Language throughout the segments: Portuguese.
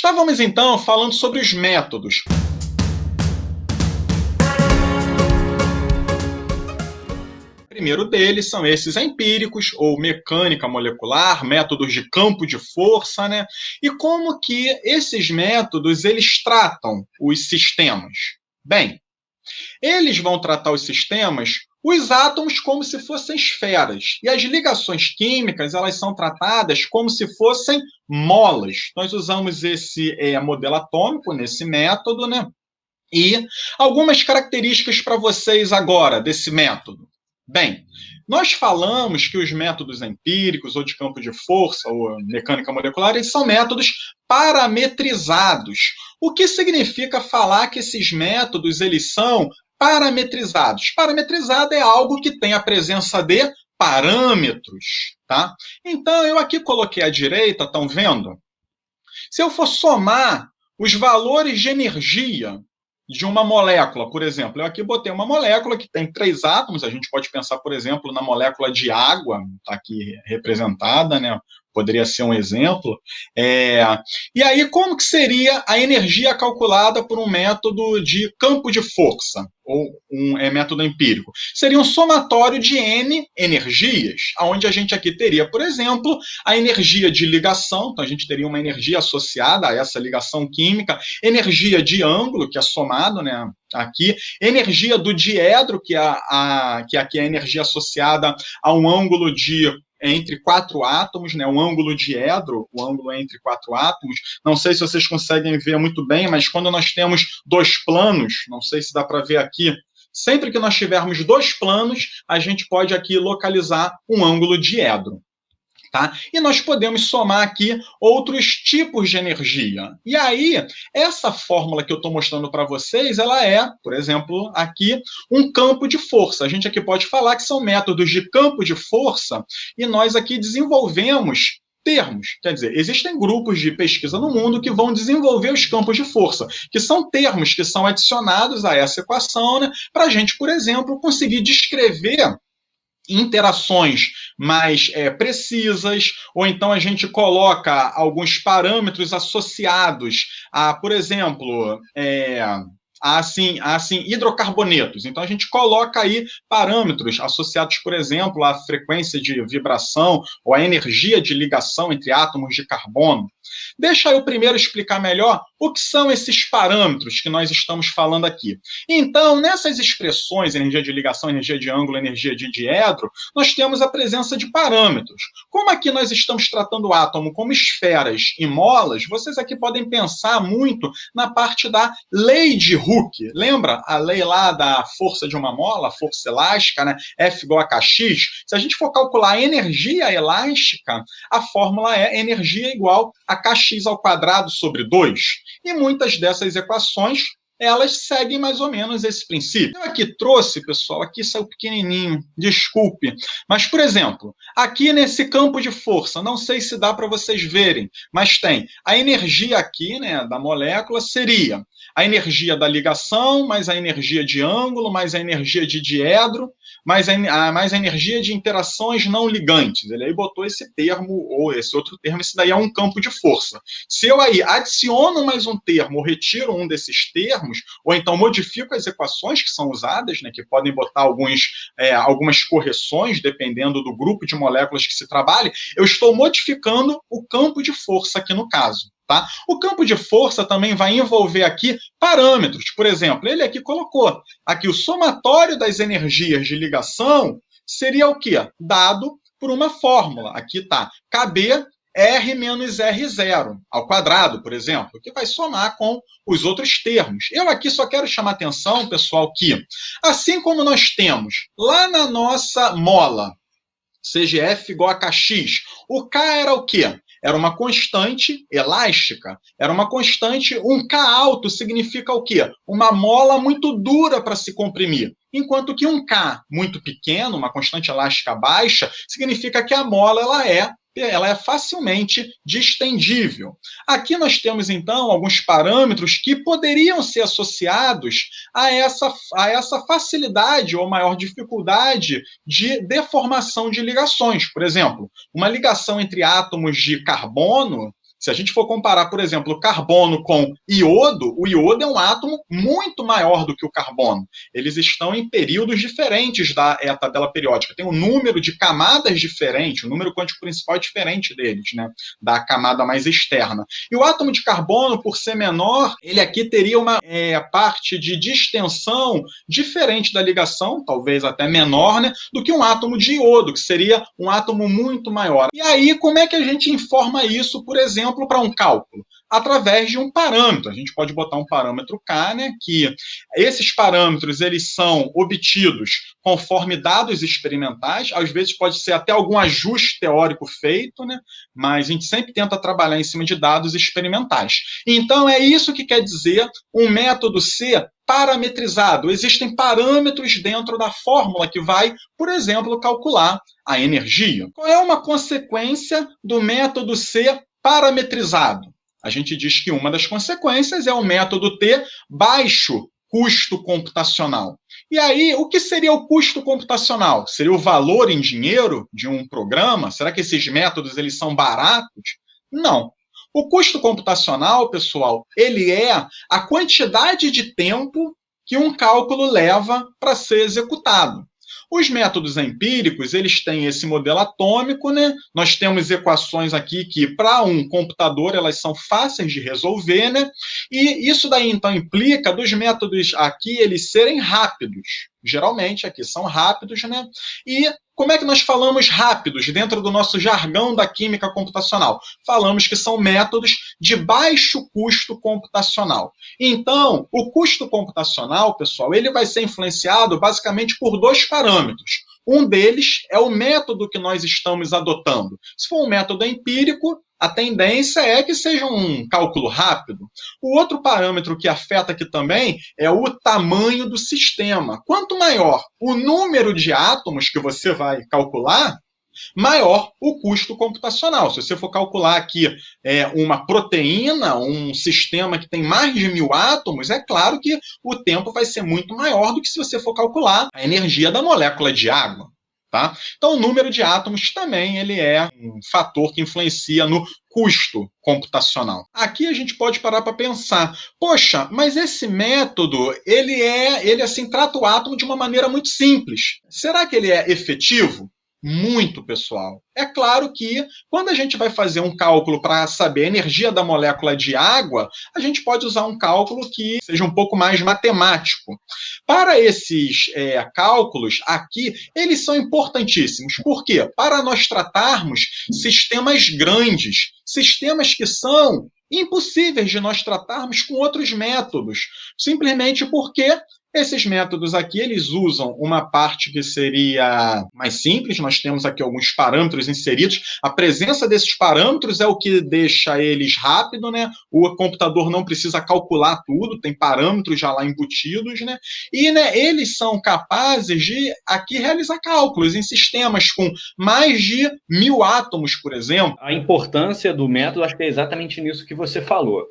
Estávamos então falando sobre os métodos. O primeiro deles são esses empíricos, ou mecânica molecular, métodos de campo de força, né? E como que esses métodos eles tratam os sistemas? Bem, eles vão tratar os sistemas, os átomos como se fossem esferas, e as ligações químicas elas são tratadas como se fossem molas. Nós usamos esse modelo atômico nesse método, né? E algumas características para vocês agora desse método. Bem, nós falamos que os métodos empíricos, ou de campo de força, ou mecânica molecular, eles são métodos parametrizados. O que significa falar que esses métodos eles são parametrizados? Parametrizado é algo que tem a presença de parâmetros, tá? Então, eu aqui coloquei à direita, estão vendo? Se eu for somar os valores de energia de uma molécula, por exemplo, eu aqui botei uma molécula que tem 3 átomos, a gente pode pensar, por exemplo, na molécula de água, está aqui representada, né? Poderia ser um exemplo. E aí, como que seria a energia calculada por um método de campo de força, ou um método empírico? Seria um somatório de N energias, onde a gente aqui teria, por exemplo, a energia de ligação, então a gente teria uma energia associada a essa ligação química, energia de ângulo, que é somado, né, aqui, energia do diedro, que aqui é a energia associada a um ângulo entre 4 átomos, né, um ângulo diedro, o ângulo entre 4 átomos. Não sei se vocês conseguem ver muito bem, mas quando nós temos 2 planos, não sei se dá para ver aqui, sempre que nós tivermos 2 planos, a gente pode aqui localizar um ângulo diedro. Tá? E nós podemos somar aqui outros tipos de energia. E aí, essa fórmula que eu estou mostrando para vocês, ela é, por exemplo, aqui, um campo de força. A gente aqui pode falar que são métodos de campo de força e nós aqui desenvolvemos termos. Quer dizer, existem grupos de pesquisa no mundo que vão desenvolver os campos de força, que são termos que são adicionados a essa equação, né, para a gente, por exemplo, conseguir descrever interações mais precisas, ou então a gente coloca alguns parâmetros associados a, por exemplo, hidrocarbonetos. Então, a gente coloca aí parâmetros associados, por exemplo, à frequência de vibração ou à energia de ligação entre átomos de carbono. Deixa eu primeiro explicar melhor o que são esses parâmetros que nós estamos falando aqui. Então, nessas expressões, energia de ligação, energia de ângulo, energia de diedro, nós temos a presença de parâmetros. Como aqui nós estamos tratando o átomo como esferas e molas, vocês aqui podem pensar muito na parte da lei de Hooke. Lembra a lei lá da força de uma mola, a força elástica, né? F igual a kx? Se a gente for calcular a energia elástica, a fórmula é energia igual a kx ao quadrado sobre 2. E muitas dessas equações, elas seguem mais ou menos esse princípio. Eu aqui trouxe, pessoal, aqui saiu pequenininho, desculpe. Mas, por exemplo, aqui nesse campo de força, não sei se dá para vocês verem, mas tem a energia aqui, né, da molécula seria a energia da ligação, mais a energia de ângulo, mais a energia de diedro, mais a energia de interações não ligantes. Ele aí botou esse termo, ou esse outro termo, esse daí é um campo de força. Se eu aí adiciono mais um termo, ou retiro um desses termos, ou então modifico as equações que são usadas, né, que podem botar algumas correções, dependendo do grupo de moléculas que se trabalhe, eu estou modificando o campo de força aqui no caso. Tá? O campo de força também vai envolver aqui parâmetros. Por exemplo, ele aqui colocou aqui o somatório das energias de ligação seria o quê? Dado por uma fórmula. Aqui está KB R menos R0 ao quadrado, por exemplo, que vai somar com os outros termos. Eu aqui só quero chamar atenção, pessoal, que assim como nós temos lá na nossa mola, seja F igual a Kx, o K era o quê? Era uma constante elástica, era uma constante, um K alto significa o quê? Uma mola muito dura para se comprimir. Enquanto que um K muito pequeno, uma constante elástica baixa, significa que a mola ela é facilmente distendível. Aqui nós temos, então, alguns parâmetros que poderiam ser associados a essa facilidade ou maior dificuldade de deformação de ligações. Por exemplo, uma ligação entre átomos de carbono Se a gente for comparar, por exemplo, o carbono com iodo, o iodo é um átomo muito maior do que o carbono. Eles estão em períodos diferentes da tabela periódica. Tem um número de camadas diferente, o número quântico principal é diferente deles, né? Da camada mais externa. E o átomo de carbono, por ser menor, ele aqui teria uma parte de distensão diferente da ligação, talvez até menor, né? Do que um átomo de iodo, que seria um átomo muito maior. E aí, como é que a gente informa isso, por exemplo, para um cálculo? Através de um parâmetro. A gente pode botar um parâmetro K, né, que esses parâmetros eles são obtidos conforme dados experimentais, às vezes pode ser até algum ajuste teórico feito, né, mas a gente sempre tenta trabalhar em cima de dados experimentais. Então, é isso que quer dizer um método C parametrizado. Existem parâmetros dentro da fórmula que vai, por exemplo, calcular a energia. Qual é uma consequência do método C parametrizado? A gente diz que uma das consequências é o método T baixo custo computacional. E aí, o que seria o custo computacional? Seria o valor em dinheiro de um programa? Será que esses métodos eles são baratos? Não. O custo computacional, pessoal, ele é a quantidade de tempo que um cálculo leva para ser executado. Os métodos empíricos, eles têm esse modelo atômico, né? Nós temos equações aqui que, para um computador, elas são fáceis de resolver, né? E isso daí, então, implica dos métodos aqui, eles serem rápidos. Geralmente, aqui são rápidos, né? E como é que nós falamos rápidos dentro do nosso jargão da química computacional? Falamos que são métodos de baixo custo computacional. Então, o custo computacional, pessoal, ele vai ser influenciado basicamente por dois parâmetros. Um deles é o método que nós estamos adotando. Se for um método empírico, a tendência é que seja um cálculo rápido. O outro parâmetro que afeta aqui também é o tamanho do sistema. Quanto maior o número de átomos que você vai calcular, maior o custo computacional. Se você for calcular aqui uma proteína, um sistema que tem mais de 1000 átomos, é claro que o tempo vai ser muito maior do que se você for calcular a energia da molécula de água. Tá? Então, o número de átomos também ele é um fator que influencia no custo computacional. Aqui a gente pode parar para pensar, poxa, mas esse método, ele assim trata o átomo de uma maneira muito simples. Será que ele é efetivo? Muito, pessoal. É claro que quando a gente vai fazer um cálculo para saber a energia da molécula de água, a gente pode usar um cálculo que seja um pouco mais matemático. Para esses cálculos aqui, eles são importantíssimos. Por quê? Para nós tratarmos sistemas grandes, sistemas que são impossíveis de nós tratarmos com outros métodos, simplesmente porque esses métodos aqui, eles usam uma parte que seria mais simples, nós temos aqui alguns parâmetros inseridos, a presença desses parâmetros é o que deixa eles rápido, né? O computador não precisa calcular tudo, tem parâmetros já lá embutidos, né? E né, eles são capazes de aqui realizar cálculos em sistemas com mais de 1000 átomos, por exemplo. A importância do método, acho que é exatamente nisso que você falou.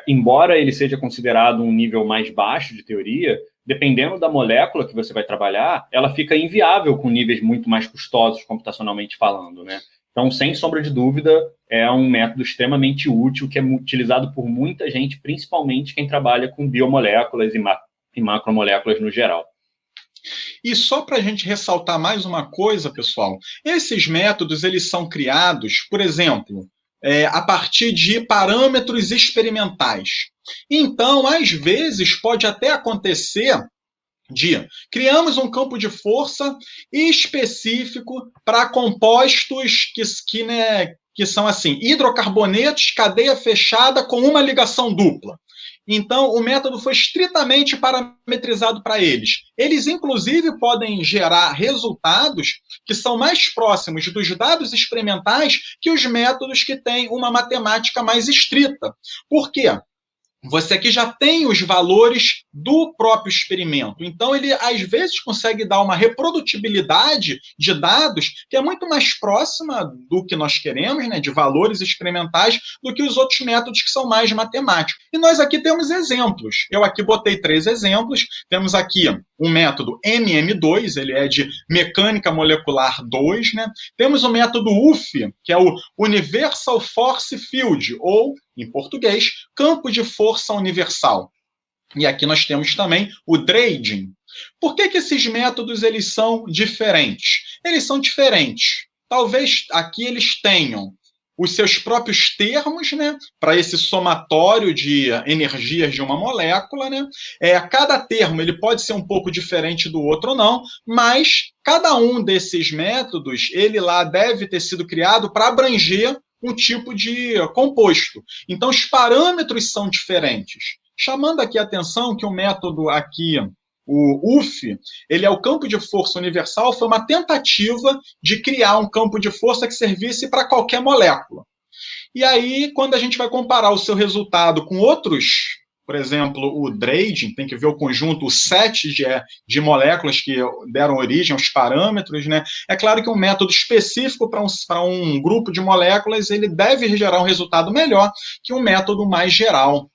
Embora ele seja considerado um nível mais baixo de teoria, dependendo da molécula que você vai trabalhar, ela fica inviável com níveis muito mais custosos, computacionalmente falando, né? Então, sem sombra de dúvida, é um método extremamente útil, que é utilizado por muita gente, principalmente quem trabalha com biomoléculas e macromoléculas no geral. E só para a gente ressaltar mais uma coisa, pessoal, esses métodos eles são criados, por exemplo, a partir de parâmetros experimentais. Então, às vezes, pode até acontecer de criamos um campo de força específico para compostos que são assim, hidrocarbonetos, cadeia fechada com uma ligação dupla. Então, o método foi estritamente parametrizado para eles. Eles, inclusive, podem gerar resultados que são mais próximos dos dados experimentais que os métodos que têm uma matemática mais estrita. Por quê? você aqui já tem os valores do próprio experimento. Então, ele, às vezes, consegue dar uma reprodutibilidade de dados que é muito mais próxima do que nós queremos, né, de valores experimentais, do que os outros métodos que são mais matemáticos. E nós aqui temos exemplos. Eu aqui botei 3 exemplos. Temos aqui um método MM2, ele é de mecânica molecular 2, né? Temos o método UF, que é o Universal Force Field, ou, em português, campo de força universal. E aqui nós temos também o Dredging. Por que esses métodos eles são diferentes? Eles são diferentes. Talvez aqui eles tenham os seus próprios termos, né, para esse somatório de energias de uma molécula, né? Cada termo ele pode ser um pouco diferente do outro ou não, mas cada um desses métodos ele lá deve ter sido criado para abranger um tipo de composto. Então, os parâmetros são diferentes. Chamando aqui a atenção que o método aqui, o UF, ele é o campo de força universal, foi uma tentativa de criar um campo de força que servisse para qualquer molécula. E aí, quando a gente vai comparar o seu resultado com outros, por exemplo, o Dredging, tem que ver o conjunto, o set de moléculas que deram origem aos parâmetros, né? É claro que um método específico para um grupo de moléculas, ele deve gerar um resultado melhor que um método mais geral,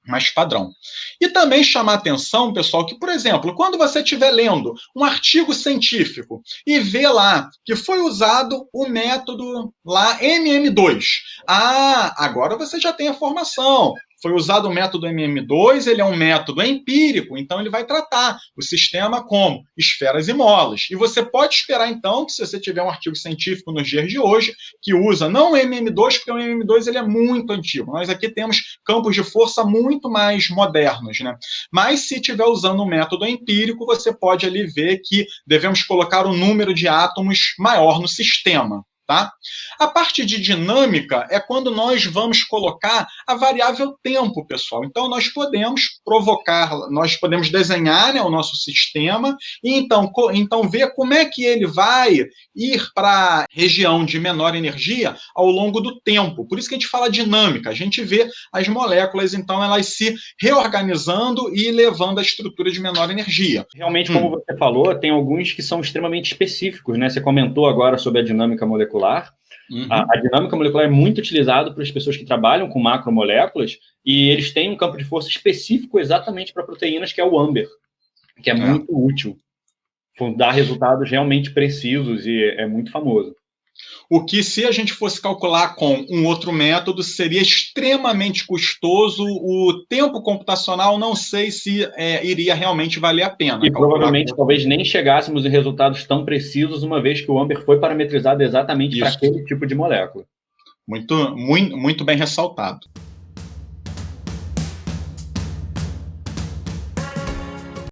mais padrão. E também chamar a atenção, pessoal, que, por exemplo, quando você estiver lendo um artigo científico e vê lá que foi usado o método lá MM2, agora você já tem a formação. Foi usado o método MM2, ele é um método empírico, então ele vai tratar o sistema como esferas e molas. E você pode esperar, então, que se você tiver um artigo científico nos dias de hoje, que usa não o MM2, porque o MM2 ele é muito antigo. Nós aqui temos campos de força muito mais modernos, né? Mas se estiver usando o método empírico, você pode ali ver que devemos colocar o número de átomos maior no sistema. Tá? A parte de dinâmica é quando nós vamos colocar a variável tempo, pessoal. Então, nós podemos nós podemos desenhar, né, o nosso sistema e então ver como é que ele vai ir para a região de menor energia ao longo do tempo. Por isso que a gente fala dinâmica. A gente vê as moléculas, então, elas se reorganizando e levando a estrutura de menor energia. Realmente, como você falou, tem alguns que são extremamente específicos, né? Você comentou agora sobre a dinâmica molecular. Uhum. A dinâmica molecular é muito utilizada para as pessoas que trabalham com macromoléculas e eles têm um campo de força específico exatamente para proteínas, que é o AMBER, que é muito útil. Dá resultados realmente precisos e é muito famoso. O que, se a gente fosse calcular com um outro método, seria extremamente custoso. O tempo computacional, não sei se iria realmente valer a pena. E provavelmente, talvez nem chegássemos em resultados tão precisos, uma vez que o AMBER foi parametrizado exatamente para aquele tipo de molécula. Muito bem ressaltado.